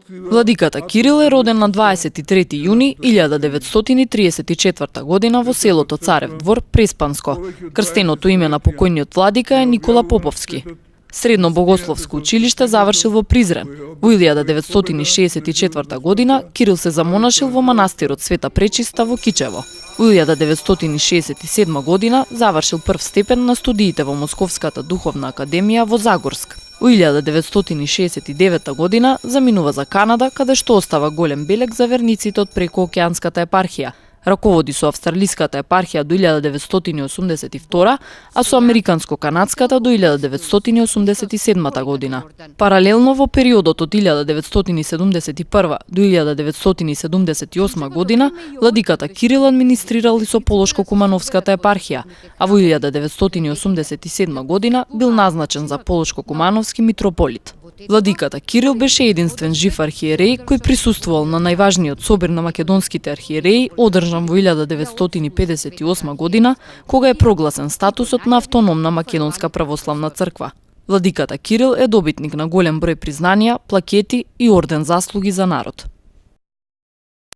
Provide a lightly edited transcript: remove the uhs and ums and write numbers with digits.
Владиката Кирил е роден на 23 јуни 1934 година во селото Царев двор, Преспанско. Крстеното име на покојниот владика е Никола Поповски. Средно богословско училиште завршил во Призрен. Во 1964 година Кирил се замонашил во манастирот Света Пречиста во Кичево. Во 1967 година завршил прв степен на студиите во Московската духовна академија во Загорск. Во 1969 година заминува за Канада, каде што остава голем белег за верниците од прекоокеанската епархија. Раководи со австралиската епархија до 1982, а со американско-канадската до 1987 година. Паралелно во периодот од 1971 до 1978 година, владиката Кирил администрирал и со Полошко-Кумановската епархија, а во 1987 година бил назначен за Полошко-Кумановски митрополит. Владиката Кирил беше единствен жив архиереј кој присуствувал на најважниот собир на македонските архиереи, одржан во 1958 година, кога е прогласен статусот на автономна македонска православна црква. Владиката Кирил е добитник на голем број признанија, плакети и орден заслуги за народ.